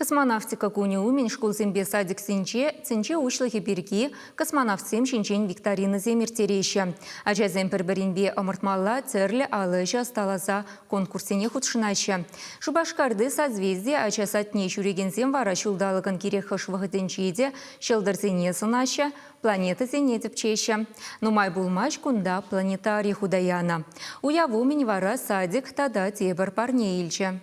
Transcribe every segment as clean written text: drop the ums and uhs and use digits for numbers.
Космонавтика куни умен школзембе садик цинче ушлығы берги космонавтсем шинчен викторины земертереші. Ажазем бір-бірінбе омыртмалла церлі алыжы асталаза конкурсене худшынашы. Шубашкарды созвездие ачасатне жүрегензем вара шулдалығын керек хышвығыденчеде шылдырзене сынашы, планета зенетіп чеші. Нумай булмаш кунда планетарий худаяна. Уяву мен вара садик тада тебір парне илчі.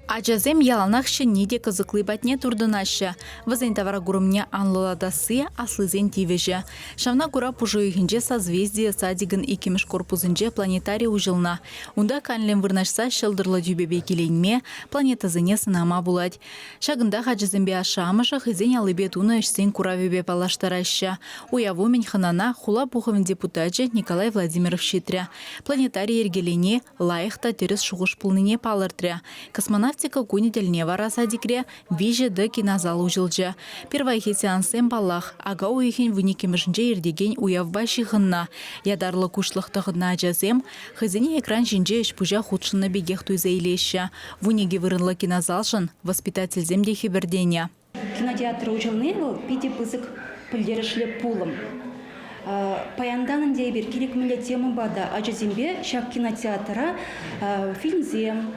Ачазем яланахшы неде кызыклы батне турдынашы. Вазен тавара гурымне анлыладасы аслызен тивежі. Шавна гура пужуихинже созвездие садигын икимеш корпусынже планетарий ужылна. Унда канлем вырнашса шылдырлы дюбебе келейнме планета зене сынама булать. Шагында хачазембе ашамышы хызен алыбе туны ішсен куравебе палаштарашы. Уяву мен ханана хула пуховен депутатжы Николай Владимиров шитря. Планетарий ергелене лайықта теріс шуғыш пулныне палыртря. Космонавтика куни дельне вара садикре виже да кинозал ужылжы. Первай хетиансем балах, ага уихин вуникемешінже ердеген уявба шихынна. Ядарлы кушлықтығына ажазем, хызіне экран жинже ішпужа худшынна бегех туйзейлеші. Вуниге вырынлы кинозалшын, воспитательзем де хибердене. Кинотеатр ужылны был, пяти пызык пілдерішлі пулым. Паянданын дейбір керек мүлі темы бада ажазембе шақ кинотеатра фильмзем,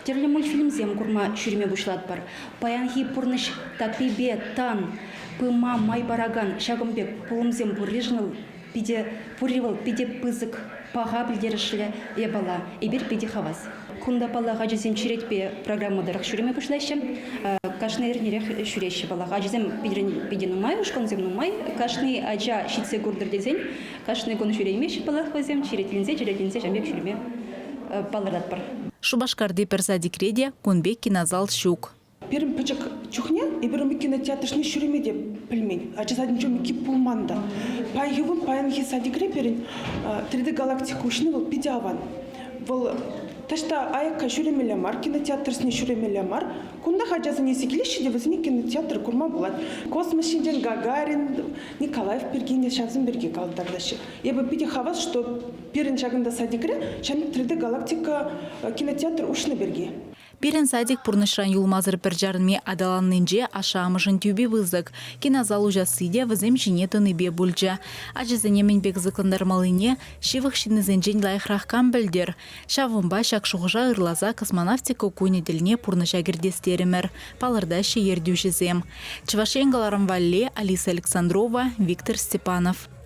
терлі мультфильмзем курма шүрме бұшлат бар. Паянхи пұрныш тапибе тан пыма май бараган шағымбек пулымзем бұррежныл пиде пурривал пиде пызык паға білдерішлі ебала ебір пиде хавас. Кунда балаға ажазем чиретпе программадарық шүрме бұшлайшым. Кашны ернерек шүреші балаға ажазем пиде нумай, ушконзем нумай. Кашны ажа шитсе көрдірдезен, кашны кон шүреймеш балақ көзем, чиретлінзе жамбек шүрме балардат бар. Шубашкарды персадикреде кунбек кинозал щук. Первым пачак чухне, и первым кинотеатршны шүремеде пельмень. Ажазадым чомики пулманда. Пайгывым паянхи садикре перин 3D галактика ушны был пидяван. Был ташта аяка шүремеле мар, кинотеатрсны шүремеле мар. Кунда хажазы неси келеші де візіне кинотеатр курма булат. Космосшінден Гагарин, Николаев бергенде шавзын берге калдырдашы. Ебі пиде хавас, что перин шагында садикре, шамик 3D галактика кинотеатр ушны берге. Пирен садик пурнышран юлмазыр перджарнме адаланнынже ашамышын тюбе вызык. Кинозал ужасыде візем жинетыны бе бульджа. Ажызыне менбек зықландармалыне шивых шинызенжен лайықраққан білдер. Шавымба шақшуғыжа ырлаза космонавтика куйны діліне пурныша гердестерімер. Палырдашы ердюшізем. Чывашенгаларым Валле, Алиса Александрова, Виктор Степанов.